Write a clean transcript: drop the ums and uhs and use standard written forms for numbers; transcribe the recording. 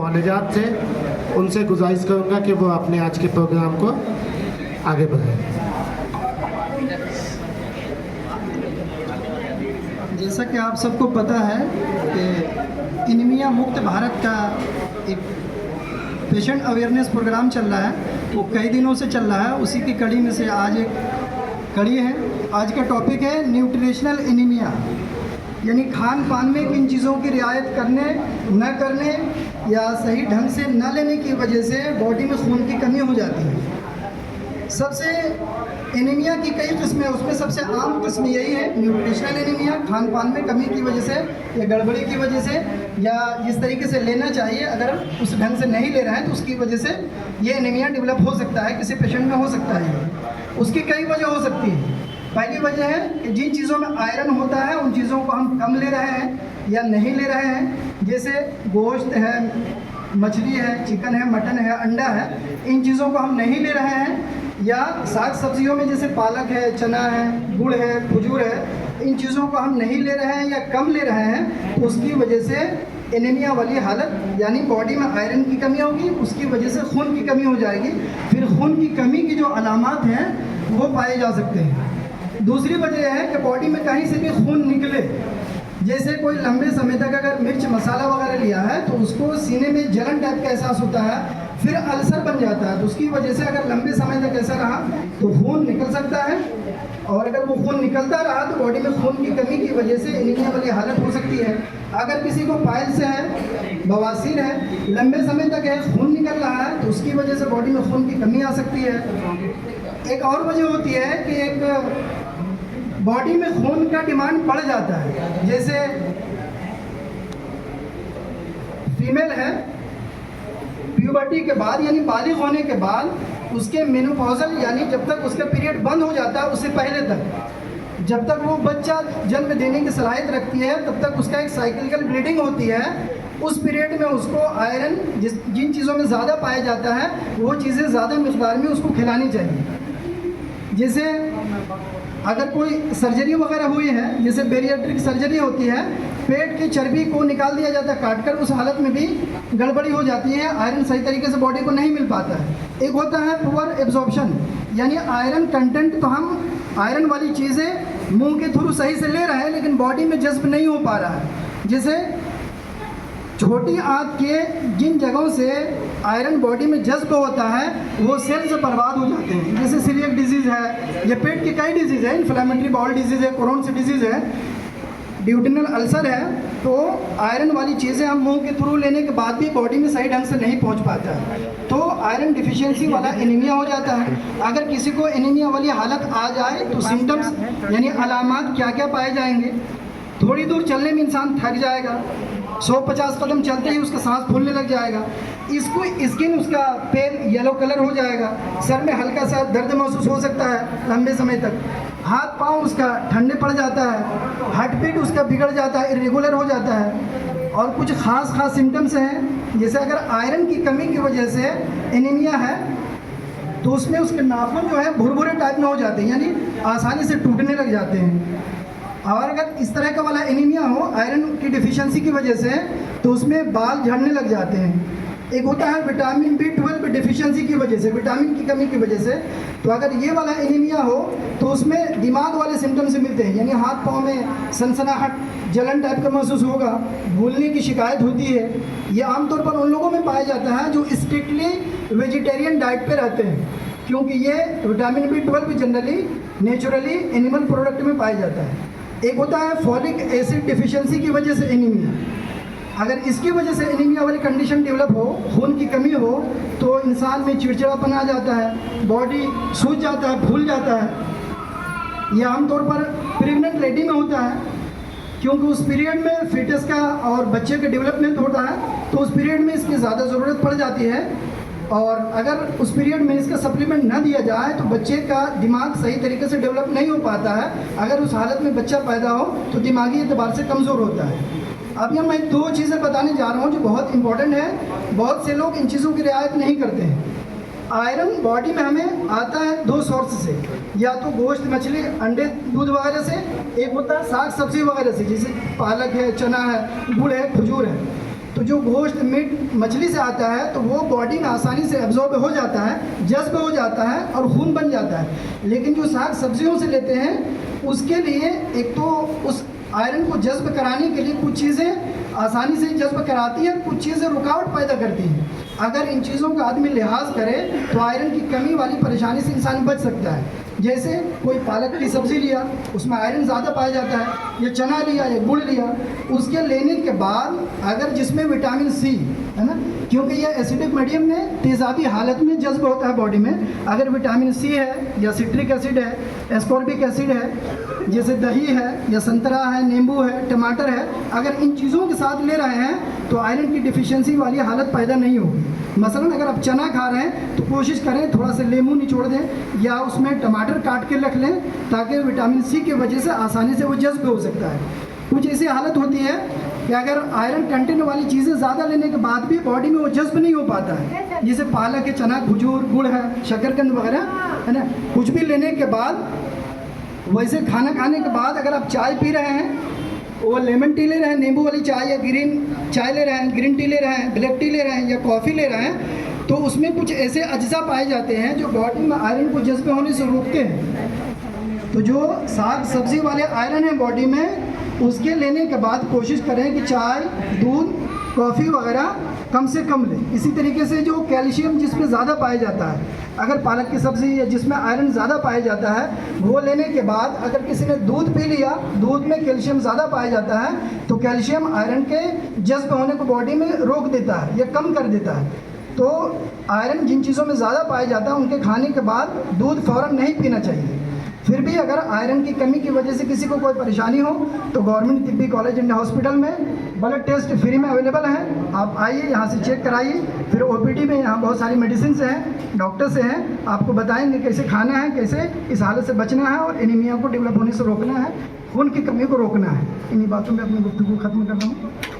मानेजात थे, उनसे गुजारिश करूँगा कि वो अपने आज के प्रोग्राम को आगे बढ़ाएं। जैसा कि आप सबको पता है कि एनीमिया मुक्त भारत का एक पेशेंट अवेयरनेस प्रोग्राम चल रहा है, वो कई दिनों से चल रहा है। उसी की कड़ी में से आज एक कड़ी है। आज का टॉपिक है न्यूट्रिशनल एनीमिया, यानी खान पान में किन चीज़ों की रियायत करने न करने या सही ढंग से न लेने की वजह से बॉडी में खून की कमी हो जाती है। सबसे एनीमिया की कई किस्में हैं, उसमें सबसे आम किस्म यही है न्यूट्रिशनल एनीमिया, खान पान में कमी की वजह से या गड़बड़ी की वजह से या जिस तरीके से लेना चाहिए अगर उस ढंग से नहीं ले रहे हैं तो उसकी वजह से ये एनीमिया डेवलप हो सकता है, किसी पेशेंट में हो सकता है। उसकी कई वजह हो सकती है। पहली वजह है कि जिन चीज़ों में आयरन होता है उन चीज़ों को हम कम ले रहे हैं या नहीं ले रहे हैं, जैसे गोश्त है, मछली है, चिकन है, मटन है, अंडा है, इन चीज़ों को हम नहीं ले रहे हैं। या साग सब्जियों में जैसे पालक है, चना है, गुड़ है, खजूर है, इन चीज़ों को हम नहीं ले रहे हैं या कम ले रहे हैं, तो उसकी वजह से एनीमिया वाली हालत यानी बॉडी में आयरन की कमी होगी, उसकी वजह से खून की कमी हो जाएगी। फिर खून की कमी की जो अलामात हैं वो पाए जा सकते हैं। दूसरी वजह है कि बॉडी में कहीं से भी खून निकले, जैसे कोई लंबे समय तक अगर मिर्च मसाला वगैरह लिया है तो उसको सीने में जलन टाइप का एहसास होता है, फिर अल्सर बन जाता है। तो उसकी वजह से अगर लंबे समय तक ऐसा रहा तो खून निकल सकता है, और अगर वो खून निकलता रहा तो बॉडी में खून की कमी की वजह से एनीमिया वाली हालत हो सकती है। अगर किसी को पाइल्स है, बवासीर है, लंबे समय तक है, खून निकल रहा है, तो उसकी वजह से बॉडी में खून की कमी आ सकती है। एक और वजह होती है कि एक बॉडी में खून का डिमांड बढ़ जाता है। जैसे फीमेल है, प्यूबर्टी के बाद यानी बालिग होने के बाद उसके मेनोपॉजल यानी जब तक उसका पीरियड बंद हो जाता है उससे पहले तक, जब तक वो बच्चा जन्म देने की सलाहियत रखती है तब तक उसका एक साइक्लिकल ब्लीडिंग होती है। उस पीरियड में उसको आयरन जिन चीज़ों में ज़्यादा पाया जाता है वो चीज़ें ज़्यादा मिक़दार में उसको खिलानी चाहिए। जैसे अगर कोई सर्जरी वगैरह हुई है, जैसे बेरियाट्रिक सर्जरी होती है, पेट की चर्बी को निकाल दिया जाता है काटकर, उस हालत में भी गड़बड़ी हो जाती है, आयरन सही तरीके से बॉडी को नहीं मिल पाता है। एक होता है पुअर एब्जॉर्प्शन, यानी आयरन कंटेंट तो हम आयरन वाली चीज़ें मुंह के थ्रू सही से ले रहे हैं लेकिन बॉडी में जज्ब नहीं हो पा रहा है। जैसे छोटी आंत के जिन जगहों से आयरन बॉडी में जज्ब होता है वो सेल्स बर्बाद हो जाते हैं, जैसे सीलिएक डिजीज़ है, ये पेट की कई डिजीज़ है, इन्फ्लेमेटरी बाउल डिजीज़ है, क्रोन्स डिजीज़ है, ड्यूटेनल अल्सर है। तो आयरन वाली चीज़ें हम मुंह के थ्रू लेने के बाद भी बॉडी में सही ढंग से नहीं पहुंच पाता है, तो आयरन डिफिशियंसी वाला एनीमिया हो जाता है। अगर किसी को एनीमिया वाली हालत आ जाए तो सिम्टम्स यानी अलामात क्या क्या पाए जाएंगे? थोड़ी दूर चलने में इंसान थक जाएगा, 150 कदम चलते ही उसका सांस फूलने लग जाएगा, इसको स्किन उसका पेल येलो कलर हो जाएगा, सर में हल्का सा दर्द महसूस हो सकता है लंबे समय तक, हाथ पांव उसका ठंडे पड़ जाता है, हार्ट बीट उसका बिगड़ जाता है, इरेगुलर हो जाता है। और कुछ खास सिम्टम्स हैं, जैसे अगर आयरन की कमी की वजह से एनीमिया है तो उसमें उसके नाखून जो है भुरभुरे टाइप में हो जाते हैं, यानी आसानी से टूटने लग जाते हैं। और अगर इस तरह का वाला एनीमिया हो आयरन की डिफिशियंसी की वजह से तो उसमें बाल झड़ने लग जाते हैं। एक होता है विटामिन B12 डिफिशियंसी की वजह से, विटामिन की कमी की वजह से। तो अगर ये वाला एनीमिया हो तो उसमें दिमाग वाले सिम्टम्स मिलते हैं, यानी हाथ पाँव में सनसनाहट, जलन टाइप का महसूस होगा, भूलने की शिकायत होती है। ये आमतौर पर उन लोगों में पाया जाता है जो स्ट्रिक्टली वेजिटेरियन डाइट पे रहते हैं, क्योंकि ये vitamin B12 generally naturally animal product में पाया जाता है। एक होता है फॉलिक एसिड डिफिशियंसी की वजह से एनीमिया। अगर इसकी वजह से एनीमिया वाली कंडीशन डेवलप हो, खून की कमी हो, तो इंसान में चिड़चिड़ापन आ जाता है, बॉडी सूज जाता है, भूल जाता है। ये आमतौर पर प्रेग्नेंट लेडी में होता है, क्योंकि उस पीरियड में फीटस का और बच्चे का डेवलपमेंट होता है, तो उस पीरियड में इसकी ज़्यादा ज़रूरत पड़ जाती है। और अगर उस पीरियड में इसका सप्लीमेंट ना दिया जाए तो बच्चे का दिमाग सही तरीके से डेवलप नहीं हो पाता है। अगर उस हालत में बच्चा पैदा हो तो दिमागी एतबार से कमज़ोर होता है। अब यहाँ मैं 2 चीज़ें बताने जा रहा हूँ जो बहुत इंपॉर्टेंट है। बहुत से लोग इन चीज़ों की रियायत नहीं करते हैं। आयरन बॉडी में हमें आता है 2 सोर्स से, या तो गोश्त, मछली, अंडे, दूध वगैरह से, एक होता है साग सब्जी वगैरह से, जैसे पालक है, चना है, गुड़ है, खजूर है। तो जो गोश्त मीट मछली से आता है तो वो बॉडी में आसानी से एब्जॉर्ब हो जाता है, जज्ब हो जाता है और खून बन जाता है। लेकिन जो साग सब्जियों से लेते हैं उसके लिए एक तो उस आयरन को जज्ब कराने के लिए कुछ चीज़ें आसानी से जज्ब कराती हैं, कुछ चीज़ें रुकावट पैदा करती हैं। अगर इन चीज़ों का आदमी लिहाज करे तो आयरन की कमी वाली परेशानी से इंसान बच सकता है। जैसे कोई पालक की सब्ज़ी लिया, उसमें आयरन ज़्यादा पाया जाता है, या चना लिया या गुड़ लिया, उसके लेने के बाद अगर जिसमें विटामिन सी है ना, क्योंकि ये एसिडिक मीडियम में तेज़ाबी हालत में जज्ब होता है बॉडी में, अगर विटामिन सी है या सिट्रिक एसिड है, एस्कॉर्बिक एसिड है, जैसे दही है या संतरा है, नींबू है, टमाटर है, अगर इन चीज़ों के साथ ले रहे हैं तो आयरन की डिफिशियंसी वाली हालत पैदा नहीं होगी। मसलन अगर आप चना खा रहे हैं तो कोशिश करें थोड़ा सा नींबू निचोड़ दें या उसमें टमाटर काट के रख लें, ताकि विटामिन सी की वजह से आसानी से वो जज्ब हो सकता है। कुछ ऐसी हालत होती है कि अगर आयरन कंटेंट वाली चीज़ें ज़्यादा लेने के बाद भी बॉडी में वो जज्ब नहीं हो पाता है, जैसे पालक है, चना, खजूर, गुड़ है, शकरकंद वगैरह है ना, कुछ भी लेने के बाद, वैसे खाना खाने के बाद अगर आप चाय पी रहे हैं, वो लेमन टी ले रहे हैं, नींबू वाली चाय या ग्रीन चाय ले रहे हैं, ग्रीन टी ले रहे हैं, ब्लैक टी ले रहे हैं या कॉफ़ी ले रहे हैं, तो उसमें कुछ ऐसे अज्जा पाए जाते हैं जो बॉडी में आयरन को जज्ब होने से रोकते हैं। तो जो साग सब्जी वाले आयरन है बॉडी में, उसके लेने के बाद कोशिश करें कि चाय, दूध, कॉफ़ी वगैरह कम से कम लें। इसी तरीके से जो कैल्शियम जिसमें ज़्यादा पाया जाता है, अगर पालक की सब्ज़ी या जिसमें आयरन ज़्यादा पाया जाता है, वो लेने के बाद अगर किसी ने दूध पी लिया, दूध में कैल्शियम ज़्यादा पाया जाता है, तो कैल्शियम आयरन के जज्ब होने को बॉडी में रोक देता है या कम कर देता है। तो आयरन जिन चीज़ों में ज़्यादा पाया जाता है उनके खाने के बाद दूध फ़ौरन नहीं पीना चाहिए। फिर भी अगर आयरन की कमी की वजह से किसी को कोई परेशानी हो तो गवर्नमेंट तिब्बी कॉलेज एंड हॉस्पिटल में ब्लड टेस्ट फ्री में अवेलेबल है, आप आइए यहाँ से चेक कराइए। फिर ओपीडी में यहाँ बहुत सारी मेडिसिन हैं, डॉक्टर से हैं, आपको बताएंगे कैसे खाना है, कैसे इस हालत से बचना है और एनीमिया को डेवलप होने से रोकना है, खून की कमी को रोकना है। इन्हीं बातों में अपनी गुफ्तगू खत्म कर रहा हूँ।